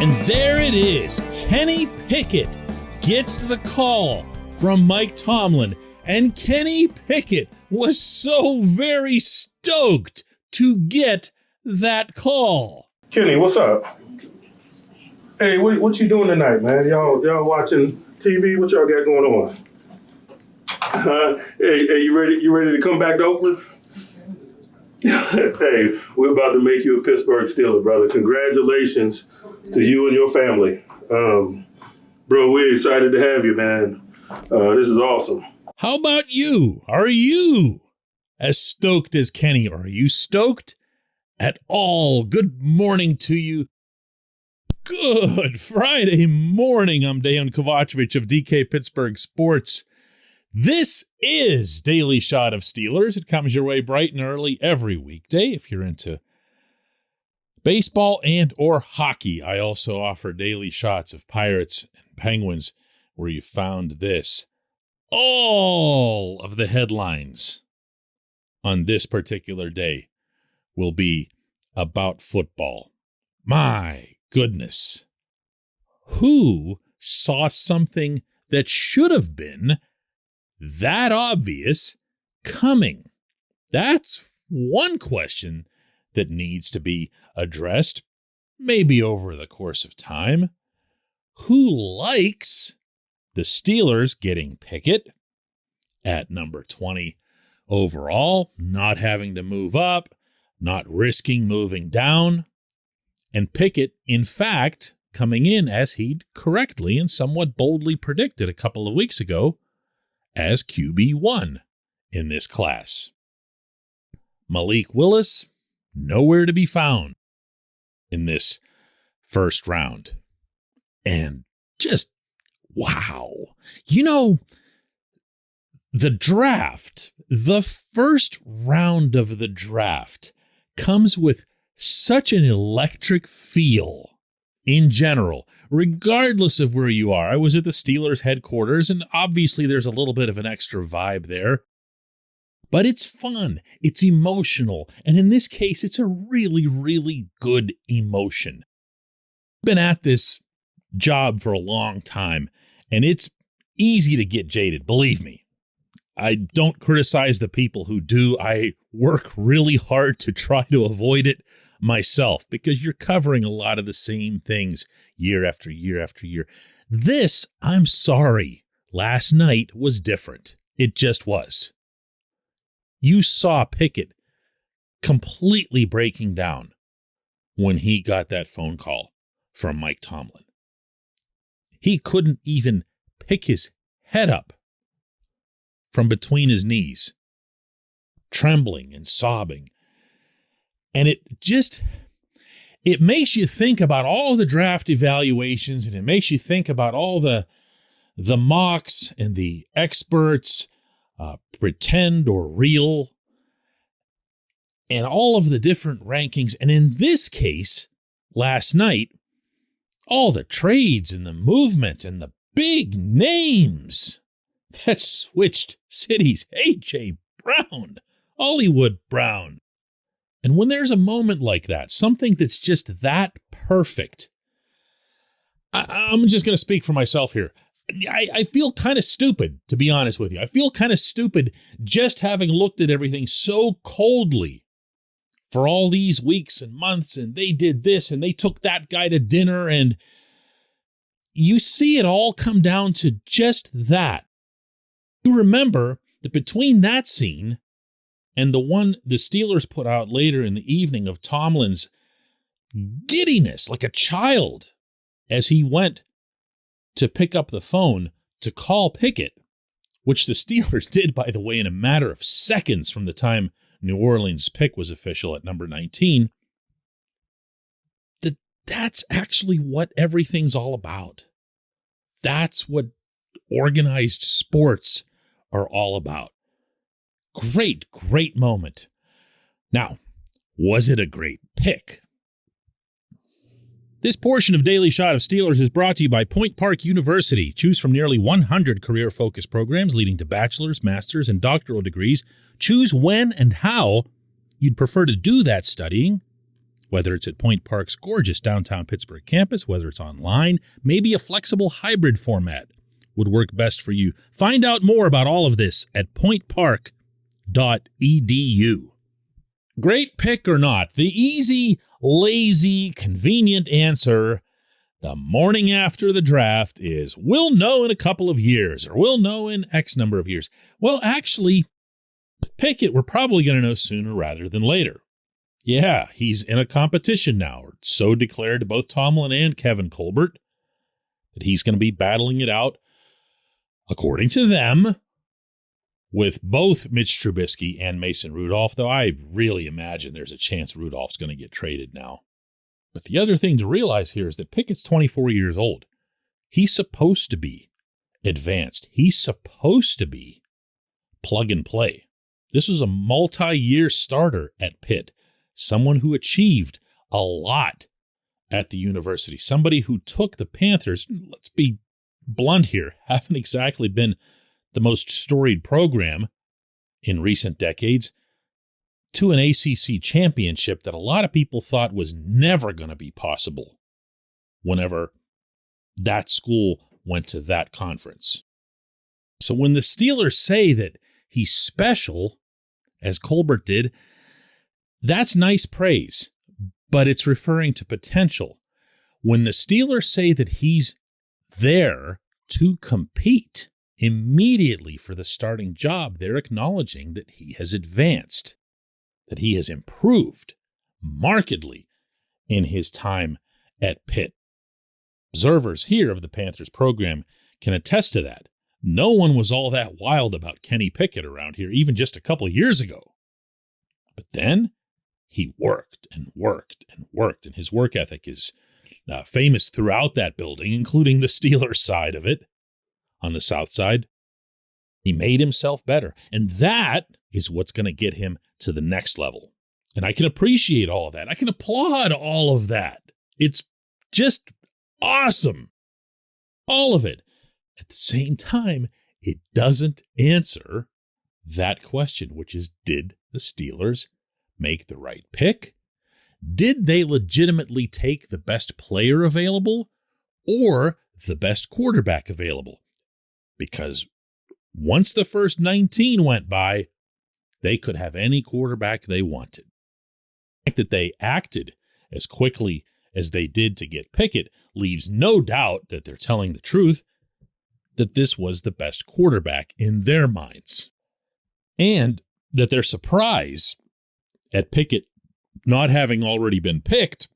And there it is. Kenny Pickett gets the call from Mike Tomlin. And Kenny Pickett was so very stoked to get that call. Kenny, what's up? Hey, what you doing tonight, man? Y'all watching TV? What y'all got going on? Hey, you ready to come back to Oakland? Hey, we're about to make you a Pittsburgh Steeler, brother. Congratulations to you and your family. Bro, we're excited to have you, man. This is awesome. How about you? Are you as stoked as Kenny? Are you stoked at all? Good morning to you. Good Friday morning. I'm Dejan Kovacevic of DK Pittsburgh Sports. This is Daily Shot of Steelers. It comes your way bright and early every weekday. If you're into baseball and or hockey, I also offer daily shots of Pirates and Penguins, where you found this. All of the headlines on this particular day will be about football. My goodness. Who saw something that should have been that obvious coming? That's one question that needs to be addressed, maybe over the course of time. Who likes the Steelers getting Pickett at number 20 overall, not having to move up, not risking moving down, and Pickett, in fact, coming in as he'd correctly and somewhat boldly predicted a couple of weeks ago as QB1 in this class. Malik Willis, nowhere to be found in this first round. And just, wow. You know, the draft, the first round of the draft comes with such an electric feel in general, regardless of where you are. I was at the Steelers headquarters, and obviously there's a little bit of an extra vibe there. But it's fun, it's emotional, and in this case, it's a really, really good emotion. Been at this job for a long time, and it's easy to get jaded, believe me. I don't criticize the people who do. I work really hard to try to avoid it myself, because you're covering a lot of the same things year after year after year. This, I'm sorry, last night was different. It just was. You saw Pickett completely breaking down when he got that phone call from Mike Tomlin. He couldn't even pick his head up from between his knees, trembling and sobbing. And it makes you think about all the draft evaluations, and it makes you think about all the mocks and the experts, pretend or real, and all of the different rankings. And in this case, last night, all the trades and the movement and the big names that switched cities. A.J. Brown, Hollywood Brown. And when there's a moment like that, something that's just that perfect, I'm just going to speak for myself here. I feel kind of stupid, to be honest with you. I feel kind of stupid just having looked at everything so coldly for all these weeks and months, and they did this, and they took that guy to dinner, and you see it all come down to just that. You remember that between that scene and the one the Steelers put out later in the evening of Tomlin's giddiness like a child as he went to pick up the phone to call Pickett, which the Steelers did, by the way, in a matter of seconds from the time New Orleans' pick was official at number 19, that's actually what everything's all about. That's what organized sports are all about. Great, great moment. Now, was it a great pick? This portion of Daily Shot of Steelers is brought to you by Point Park University. Choose from nearly 100 career-focused programs leading to bachelor's, master's, and doctoral degrees. Choose when and how you'd prefer to do that studying Whether it's at Point Park's gorgeous downtown Pittsburgh campus, whether it's online, maybe a flexible hybrid format would work best for you. Find out more about all of this at pointpark.edu. Great pick or not, the easy, lazy, convenient answer the morning after the draft is we'll know in a couple of years, or we'll know in X number of years. Well, actually, Pickett, we're probably going to know sooner rather than later. Yeah, he's in a competition now, or so declared both Tomlin and Kevin Colbert, that he's going to be battling it out, according to them, with both Mitch Trubisky and Mason Rudolph, though I really imagine there's a chance Rudolph's going to get traded now. But the other thing to realize here is that Pickett's 24 years old. He's supposed to be advanced. He's supposed to be plug and play. This was a multi-year starter at Pitt, someone who achieved a lot at the university, somebody who took the Panthers, let's be blunt here, haven't exactly been the most storied program in recent decades, to an ACC championship that a lot of people thought was never going to be possible whenever that school went to that conference. So when the Steelers say that he's special, as Colbert did, that's nice praise, but it's referring to potential. When the Steelers say that he's there to compete immediately for the starting job, they're acknowledging that he has advanced, that he has improved markedly in his time at Pitt. Observers here of the Panthers program can attest to that. No one was all that wild about Kenny Pickett around here, even just a couple of years ago. But then he worked and worked and worked, and his work ethic is famous throughout that building, including the Steelers side of it, on the south side. He made himself better, and that is what's going to get him to the next level. And I can appreciate all of that. I can applaud all of that. It's just awesome. All of it. At the same time, it doesn't answer that question, which is, did the Steelers make the right pick? Did they legitimately take the best player available or the best quarterback available? Because once the first 19 went by, they could have any quarterback they wanted. The fact that they acted as quickly as they did to get Pickett leaves no doubt that they're telling the truth, that this was the best quarterback in their minds. And that their surprise at Pickett not having already been picked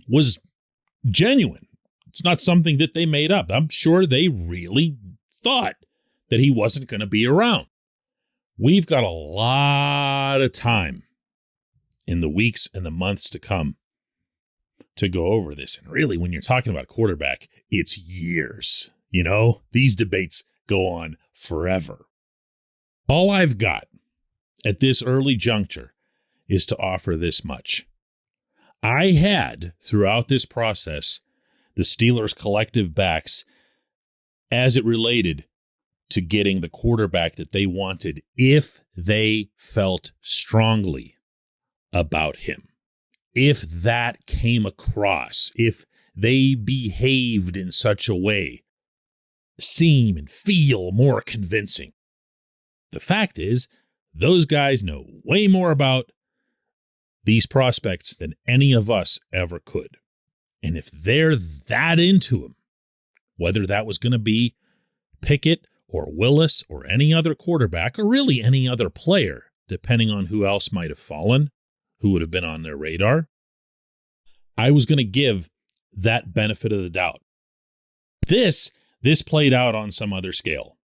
was genuine. It's not something that they made up. I'm sure they really thought that he wasn't going to be around. We've got a lot of time in the weeks and the months to come to go over this. And really, when you're talking about quarterback, it's years. You know, these debates go on forever. All I've got at this early juncture is to offer this much. I had, throughout this process, the Steelers' collective backs as it related to getting the quarterback that they wanted if they felt strongly about him. If that came across, if they behaved in such a way, seem and feel more convincing. The fact is, those guys know way more about these prospects than any of us ever could. And if they're that into him, whether that was going to be Pickett or Willis or any other quarterback, or really any other player, depending on who else might have fallen, who would have been on their radar, I was going to give that benefit of the doubt. This played out on some other scale.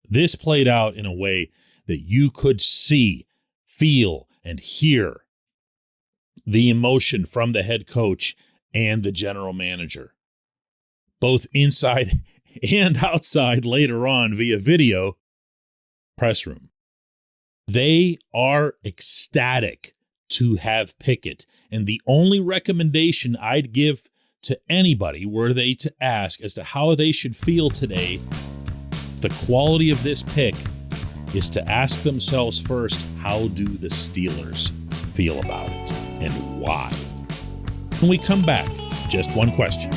This played out in a way that you could see, feel, and hear the emotion from the head coach and the general manager, both inside and outside later on via video press room. They are ecstatic to have Pickett, and the only recommendation I'd give to anybody were they to ask as to how they should feel today, the quality of this pick, is to ask themselves first, how do the Steelers feel about it? and why? When we come back, just one question.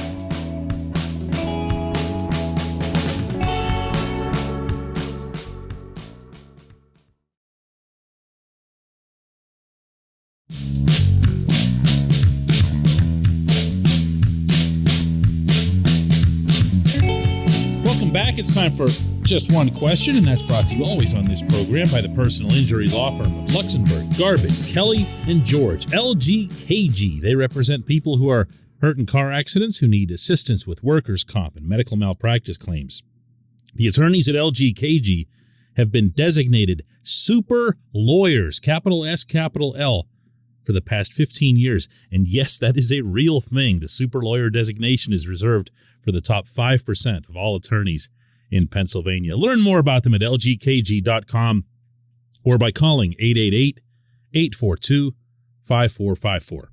Welcome back. It's time for Just One Question, and that's brought to you always on this program by the personal injury law firm of Luxembourg, Garbett, Kelly, and George, LGKG. They represent people who are hurt in car accidents who need assistance with workers' comp and medical malpractice claims. The attorneys at LGKG have been designated super lawyers, capital S, capital L, for the past 15 years. And yes, that is a real thing. The super lawyer designation is reserved for the top 5% of all attorneys in Pennsylvania. Learn more about them at lgkg.com or by calling 888-842-5454.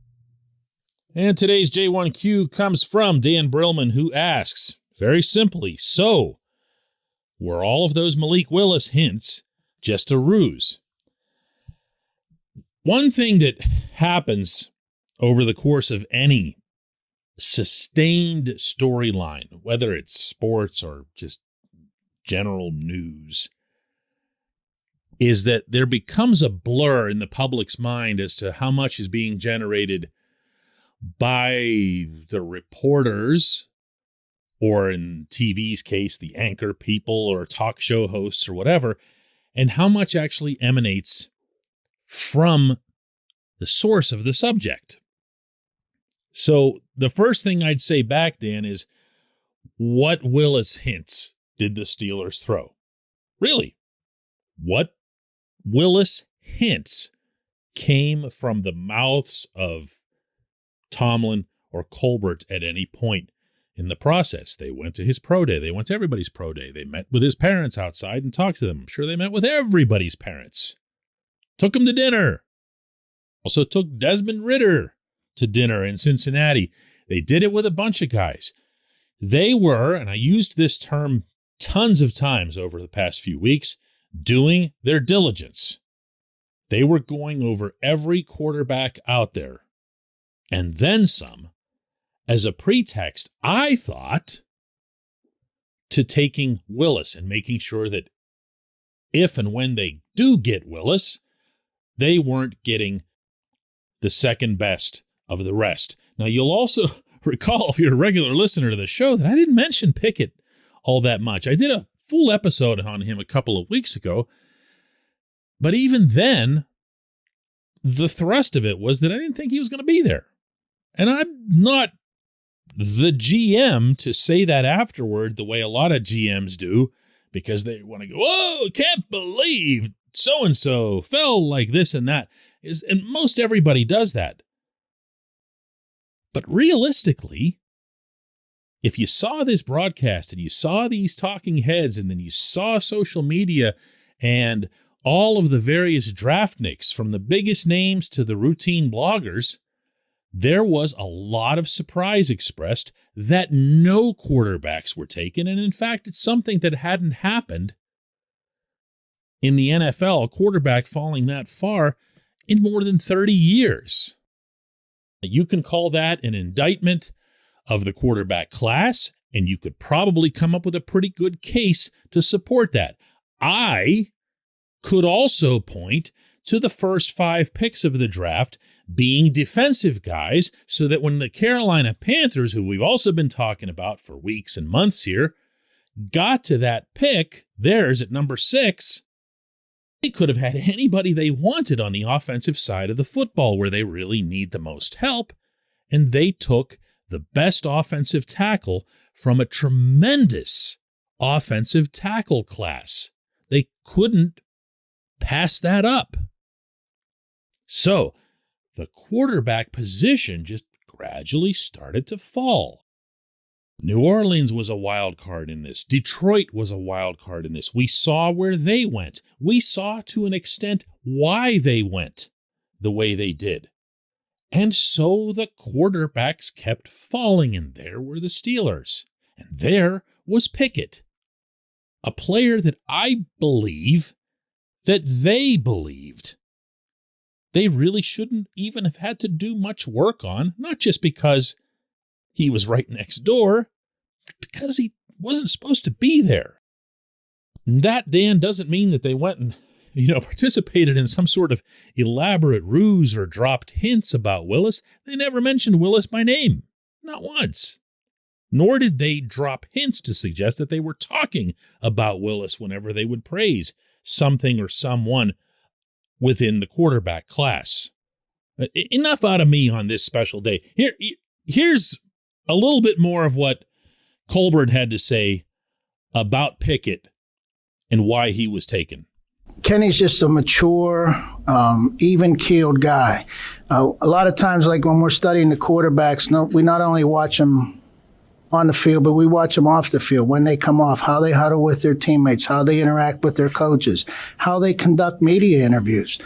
And today's J1Q comes from Dan Brillman, who asks, very simply, so were all of those Malik Willis hints just a ruse? One thing that happens over the course of any sustained storyline, whether it's sports or just general news, is that there becomes a blur in the public's mind as to how much is being generated by the reporters, or in TV's case, the anchor people or talk show hosts or whatever, and how much actually emanates from the source of the subject. So the first thing I'd say back, Dan, is what Willis hints did the Steelers throw? Really? What Willis hints came from the mouths of Tomlin or Colbert at any point in the process? They went to his pro day. They went to everybody's pro day. They met with his parents outside and talked to them. I'm sure they met with everybody's parents. Took him to dinner. Also took Desmond Ridder to dinner in Cincinnati. They did it with a bunch of guys. They were, and I used this term tons of times over the past few weeks, doing their diligence. They were going over every quarterback out there, and then some, as a pretext, I thought, to taking Willis and making sure that if and when they do get Willis, they weren't getting the second best of the rest. Now, you'll also recall, if you're a regular listener to the show, that I didn't mention Pickett all that much. I did a full episode on him a couple of weeks ago, but even then, the thrust of it was that I didn't think he was going to be there. And I'm not the GM to say that afterward the way a lot of GMs do, because they want to go, whoa, can't believe so-and-so fell like this and that. And most everybody does that. But realistically, if you saw this broadcast and you saw these talking heads and then you saw social media and all of the various draftniks, from the biggest names to the routine bloggers, there was a lot of surprise expressed that no quarterbacks were taken. And in fact, it's something that hadn't happened in the NFL, a quarterback falling that far in more than 30 years. You can call that an indictment of the quarterback class, and you could probably come up with a pretty good case to support that. I could also point to the first 5 picks of the draft being defensive guys, so that when the Carolina Panthers, who we've also been talking about for weeks and months here, got to that pick, theirs at number 6, they could have had anybody they wanted on the offensive side of the football where they really need the most help, and they took the best offensive tackle from a tremendous offensive tackle class. They couldn't pass that up. So the quarterback position just gradually started to fall. New Orleans was a wild card in this. Detroit was a wild card in this. We saw where they went. We saw to an extent why they went the way they did. And so the quarterbacks kept falling, and there were the Steelers. And there was Pickett, a player that I believe that they believed they really shouldn't even have had to do much work on, not just because he was right next door, but because he wasn't supposed to be there. And that, Dan, doesn't mean that they went and, participated in some sort of elaborate ruse or dropped hints about Willis. They never mentioned Willis by name, not once. Nor did they drop hints to suggest that they were talking about Willis whenever they would praise something or someone within the quarterback class. Enough out of me on this special day. Here's a little bit more of what Colbert had to say about Pickett and why he was taken. Kenny's just a mature, even-keeled guy. A lot of times, like when we're studying the quarterbacks, we not only watch them on the field, but we watch them off the field, when they come off, how they huddle with their teammates, how they interact with their coaches, how they conduct media interviews.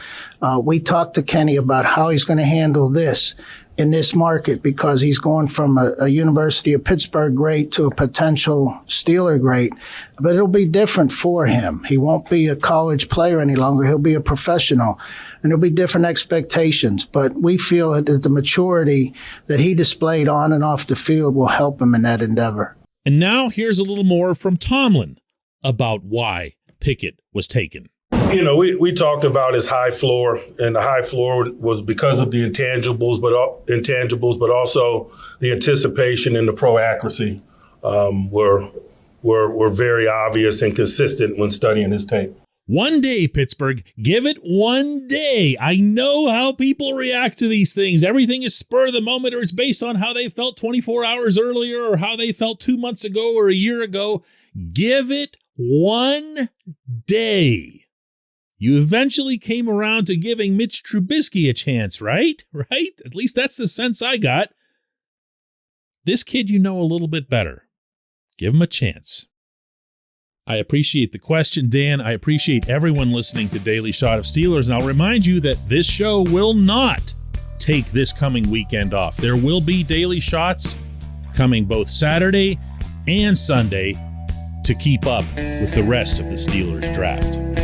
We talked to Kenny about how he's going to handle this in this market because he's going from a University of Pittsburgh great to a potential Steeler great. But it'll be different for him. He won't be a college player any longer. He'll be a professional. And there'll be different expectations. But we feel that the maturity that he displayed on and off the field will help him in that endeavor. And now here's a little more from Tomlin about why Pickett was taken. We talked about his high floor, and the high floor was because of the intangibles, but also the anticipation and the pro accuracy were very obvious and consistent when studying his tape. One day, Pittsburgh, give it one day. I know how people react to these things. Everything is spur of the moment, or it's based on how they felt 24 hours earlier or how they felt 2 months ago or a year ago. Give it one day. You eventually came around to giving Mitch Trubisky a chance, right? Right? At least that's the sense I got. This kid you know a little bit better. Give him a chance. I appreciate the question, Dan. I appreciate everyone listening to Daily Shot of Steelers. And I'll remind you that this show will not take this coming weekend off. There will be Daily Shots coming both Saturday and Sunday to keep up with the rest of the Steelers draft.